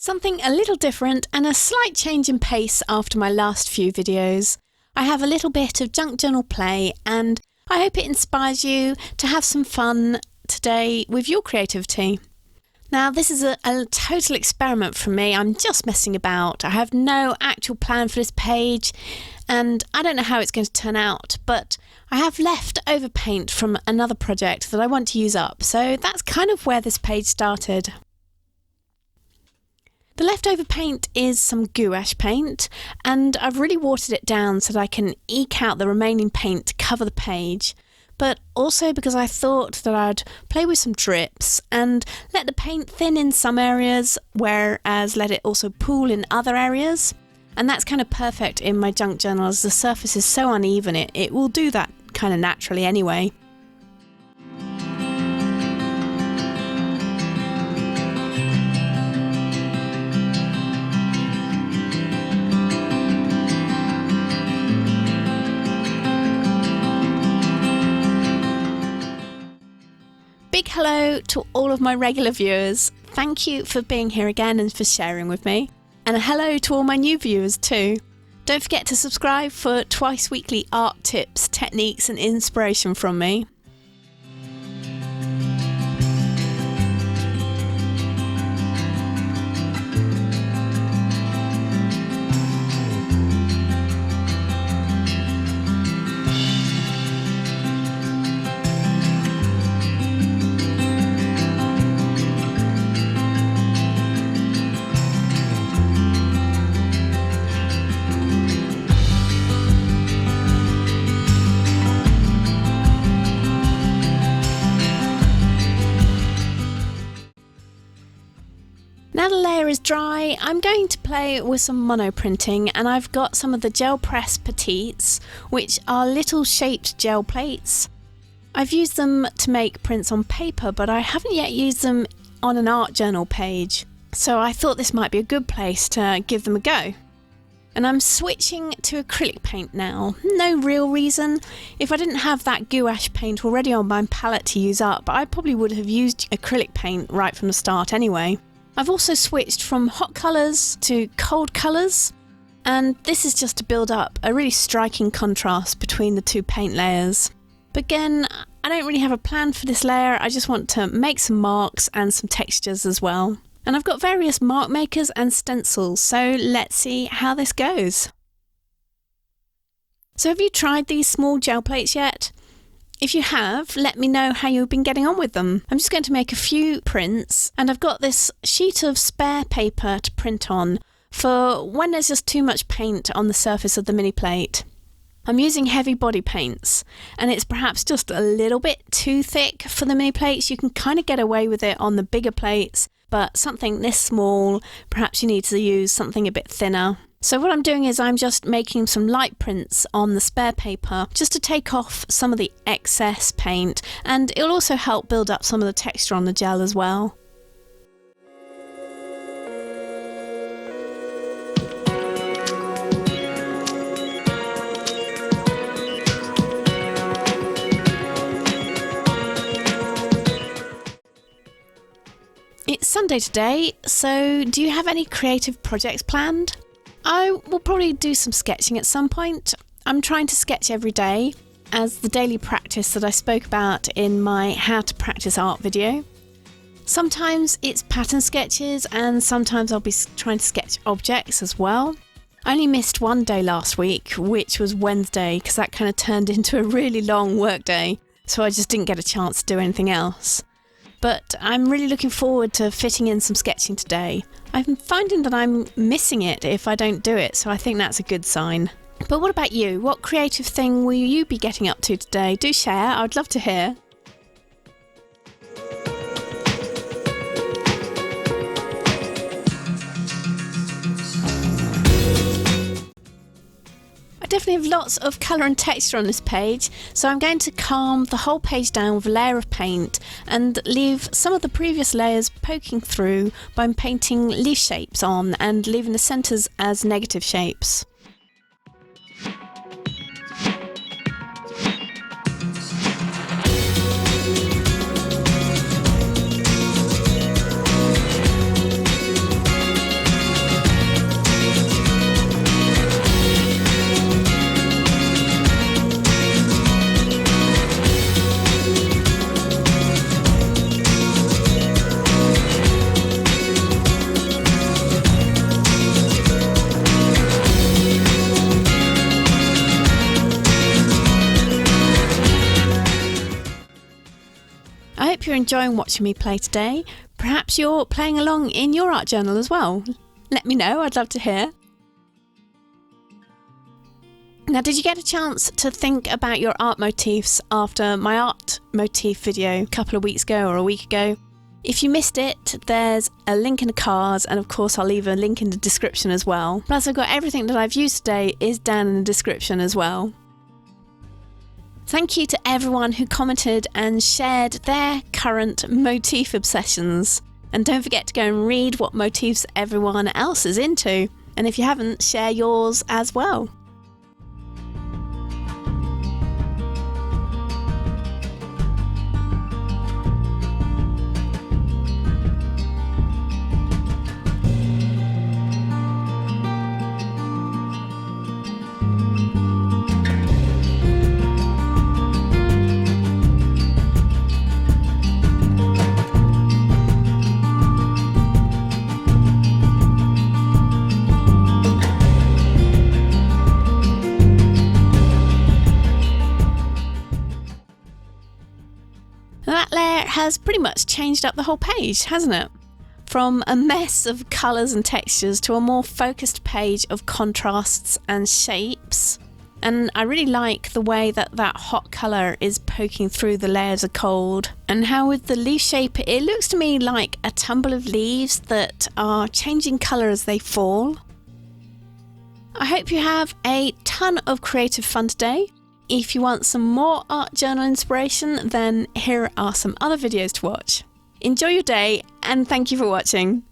Something a little different and a slight change in pace after my last few videos. I have a little bit of junk journal play and I hope it inspires you to have some fun today with your creativity. Now this is a total experiment from me. I'm just messing about. I have no actual plan for this page and I don't know how it's going to turn out, but I have leftover paint from another project that I want to use up, so that's kind of where this page started. The leftover paint is some gouache paint and I've really watered it down so that I can eke out the remaining paint to cover the page, but also because I thought that I'd play with some drips and let the paint thin in some areas, whereas let it also pool in other areas. And that's kind of perfect in my junk journal as the surface is so uneven, it will do that kind of naturally anyway. Big hello to all of my regular viewers. Thank you for being here again and for sharing with me. And a hello to all my new viewers too. Don't forget to subscribe for twice weekly art tips, techniques and inspiration from me. Now the layer is dry, I'm going to play with some monoprinting, and I've got some of the gel Press Petites, which are little shaped gel plates. I've used them to make prints on paper, but I haven't yet used them on an art journal page, so I thought this might be a good place to give them a go. And I'm switching to acrylic paint now. No real reason. If I didn't have that gouache paint already on my palette to use up, I probably would have used acrylic paint right from the start anyway. I've also switched from hot colours to cold colours, and this is just to build up a really striking contrast between the two paint layers. But again, I don't really have a plan for this layer, I just want to make some marks and some textures as well. And I've got various mark makers and stencils, so let's see how this goes. So have you tried these small gel plates yet? If you have, let me know how you've been getting on with them. I'm just going to make a few prints, and I've got this sheet of spare paper to print on for when there's just too much paint on the surface of the mini plate. I'm using heavy body paints, and it's perhaps just a little bit too thick for the mini plates. You can kind of get away with it on the bigger plates, but something this small, perhaps you need to use something a bit thinner. So what I'm doing is I'm just making some light prints on the spare paper just to take off some of the excess paint, and it'll also help build up some of the texture on the gel as well. It's Sunday today, so do you have any creative projects planned? I will probably do some sketching at some point. I'm trying to sketch every day as the daily practice that I spoke about in my How to Practice Art video. Sometimes it's pattern sketches and sometimes I'll be trying to sketch objects as well. I only missed one day last week, which was Wednesday, because that kind of turned into a really long work day, so I just didn't get a chance to do anything else. But I'm really looking forward to fitting in some sketching today. I'm finding that I'm missing it if I don't do it, so I think that's a good sign. But what about you? What creative thing will you be getting up to today? Do share, I'd love to hear. I definitely have lots of colour and texture on this page, so I'm going to calm the whole page down with a layer of paint and leave some of the previous layers poking through by painting leaf shapes on and leaving the centres as negative shapes. enjoying watching me play today. Perhaps you're playing along in your art journal as well. Let me know, I'd love to hear. Now, did you get a chance to think about your art motifs after my art motif video a couple of weeks ago or a week ago? If you missed it, there's a link in the cards, and of course I'll leave a link in the description as well. Plus I've got everything that I've used today is down in the description as well. Thank you to everyone who commented and shared their current motif obsessions. And don't forget to go and read what motifs everyone else is into. And if you haven't, share yours as well. That layer has pretty much changed up the whole page, hasn't it? From a mess of colours and textures to a more focused page of contrasts and shapes. And I really like the way that that hot colour is poking through the layers of cold, and how with the leaf shape it looks to me like a tumble of leaves that are changing colour as they fall. I hope you have a ton of creative fun today. If you want some more art journal inspiration, then here are some other videos to watch. Enjoy your day, and thank you for watching.